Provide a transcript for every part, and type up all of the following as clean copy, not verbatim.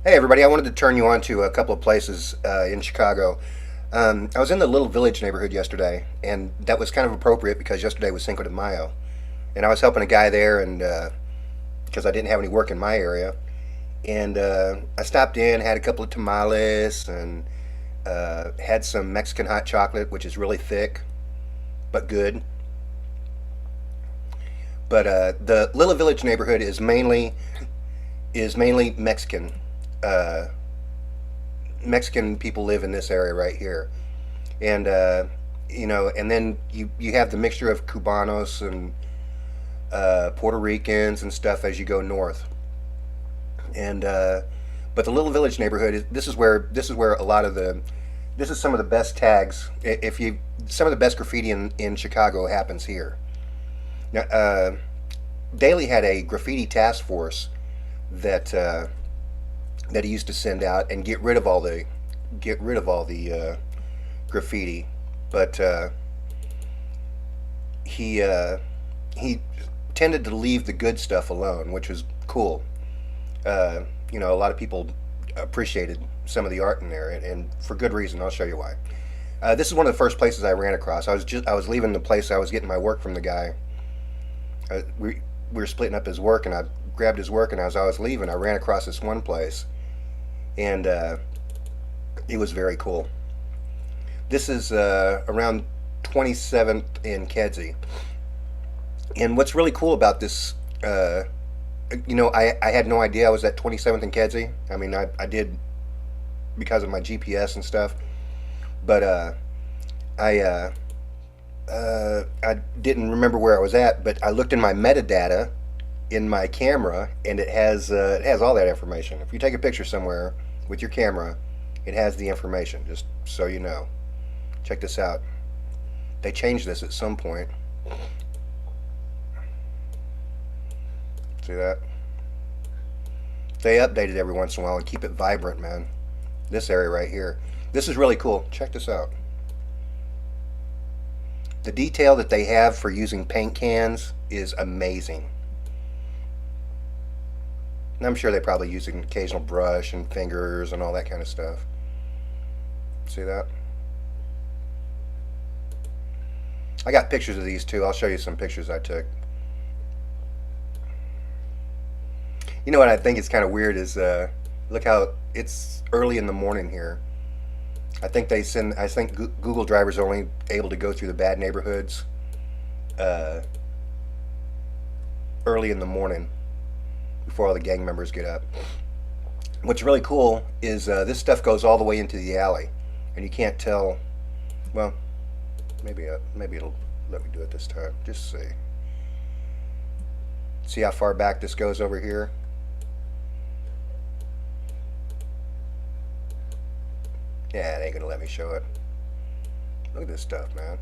Hey everybody, I wanted to turn you on to a couple of places in Chicago. I was in the Little Village neighborhood yesterday, and that was kind of appropriate because yesterday was Cinco de Mayo. And I was helping a guy there, and because I didn't have any work in my area. And I stopped in, had a couple of tamales, and had some Mexican hot chocolate, which is really thick but good. But the Little Village neighborhood is mainly Mexican. Uh, Mexican people live in this area right here, and and then you have the mixture of Cubanos and Puerto Ricans and stuff as you go north. And but the Little Village neighborhood this is where a lot of the this is some of the best tags. If you Some of the best graffiti in Chicago happens here. Now, Daley had a graffiti task force that that he used to send out and get rid of all the graffiti, but he he tended to leave the good stuff alone, which was cool. Uh, a lot of people appreciated some of the art in there, and for good reason. I'll show you why. This is one of the first places I ran across. I was leaving the place. I was getting my work from the guy. We were splitting up his work, and I grabbed his work, and as I was leaving, I ran across this one place, and it was very cool. This is around 27th in Kedzie, and what's really cool about this, I had no idea I was at 27th and Kedzie. I mean, I did because of my GPS and stuff, but I didn't remember where I was at. But I looked in my metadata in my camera, and it has all that information. If you take a picture somewhere with your camera, it has the information. Just so you know, check this out. They changed this at some point. See that? They update it every once in a while and keep it vibrant, man. This area right here. This is really cool. Check this out. The detail that they have for using paint cans is amazing. And I'm sure they probably use an occasional brush and fingers and all that kind of stuff. See that? I got pictures of these too. I'll show you some pictures I took. You know what I think is kind of weird is look how it's early in the morning here. I think Google drivers are only able to go through the bad neighborhoods uh, early in the morning before all the gang members get up. What's really cool is this stuff goes all the way into the alley, and you can't tell. Well, maybe it'll let me do it this time. Just see. See how far back this goes over here? Yeah, it ain't gonna let me show it. Look at this stuff, man.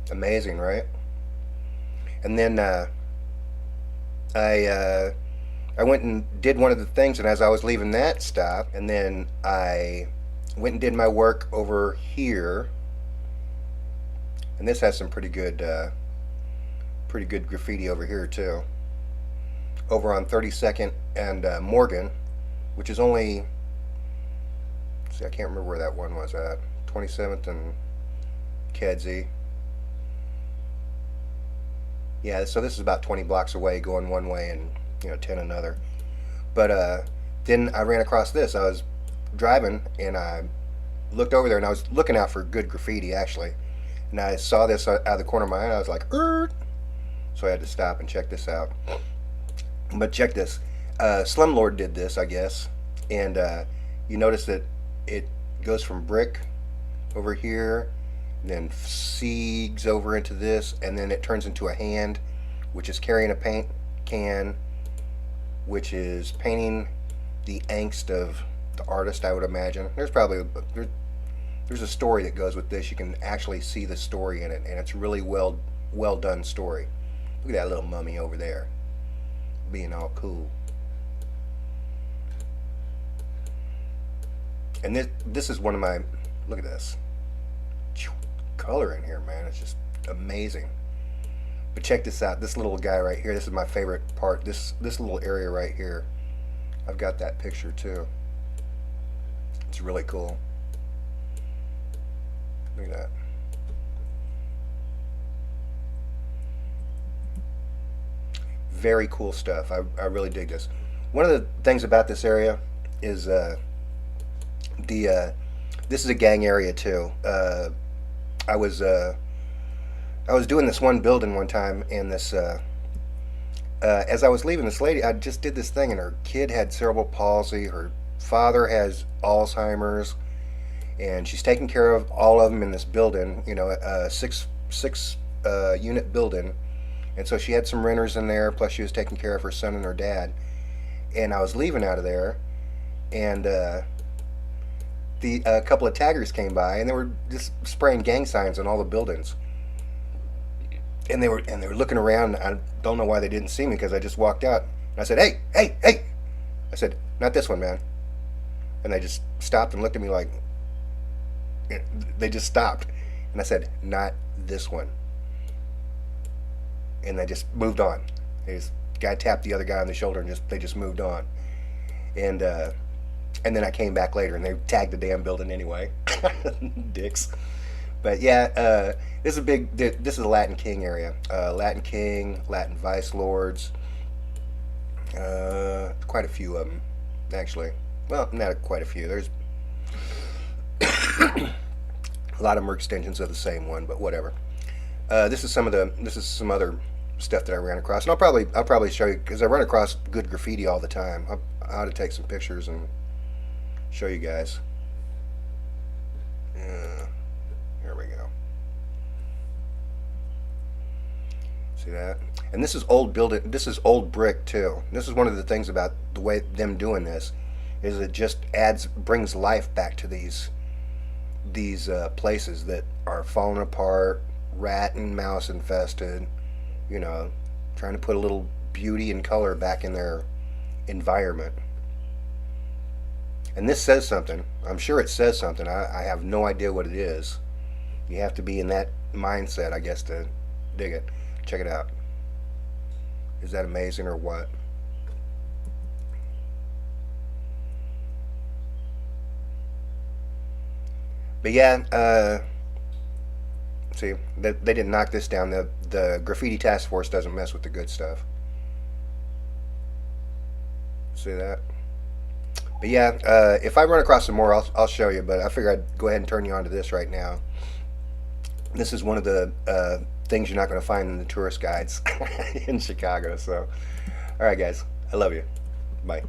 Amazing, right? And then I I went and did one of the things, and as I was leaving that stop, and then I went and did my work over here, and this has some pretty good graffiti over here too. Over on 32nd and Morgan, which is only, see, I can't remember where that one was at. 27th and Kedzie. Yeah, so this is about 20 blocks away going one way and 10 another. But then I ran across this. I was driving and I looked over there and I was looking out for good graffiti actually. And I saw this out of the corner of my eye and I was like, er. So I had to stop and check this out. But check this. Slumlord did this, I guess. And you notice that it goes from brick over here, and then segs over into this, and then it turns into a hand, which is carrying a paint can, which is painting the angst of the artist, I would imagine. There's a story that goes with this. You can actually see the story in it, and it's really well done story. Look at that little mummy over there, being all cool. And this is one of my, look at this color in here, man. It's just amazing. But check this out. This little guy right here. This is my favorite part. This little area right here. I've got that picture too. It's really cool. Look at that. Very cool stuff. I really dig this. One of the things about this area is the this is a gang area too. I was I was doing this one building one time, and this as I was leaving, this lady, I just did this thing, and her kid had cerebral palsy. Her father has Alzheimer's, and she's taking care of all of them in this building. You know, a six unit building, and so she had some renters in there. Plus, she was taking care of her son and her dad. And I was leaving out of there, and the a couple of taggers came by, and they were just spraying gang signs on all the buildings. And they were looking around. I don't know why they didn't see me, because I just walked out. And I said, "Hey, hey, hey!" I said, "Not this one, man." And they just stopped and looked at me like, they just stopped. And I said, "Not this one." And they just moved on. Guy tapped the other guy on the shoulder, and they just moved on. And then I came back later, and they tagged the damn building anyway. Dicks. But yeah, this is a big. This is a Latin King area. Latin King, Latin Vice Lords. Quite a few of them, actually. Well, not quite a few. There's a lot of them are extensions of the same one, but whatever. This is some other stuff that I ran across, and I'll probably show you, because I run across good graffiti all the time. I ought to take some pictures and show you guys. Here we go. See that? And this is old building. This is old brick too. This is one of the things about the way them doing this, is it just brings life back to these places that are falling apart, rat and mouse infested. You know, trying to put a little beauty and color back in their environment. And this says something. I'm sure it says something. I have no idea what it is. You have to be in that mindset, I guess, to dig it. Check it out. Is that amazing or what? But yeah, see, they didn't knock this down. The graffiti task force doesn't mess with the good stuff. See that? But yeah, if I run across some more, I'll show you. But I figure I'd go ahead and turn you on to this right now. This is one of the things you're not going to find in the tourist guides in Chicago. So, all right, guys, I love you. Bye.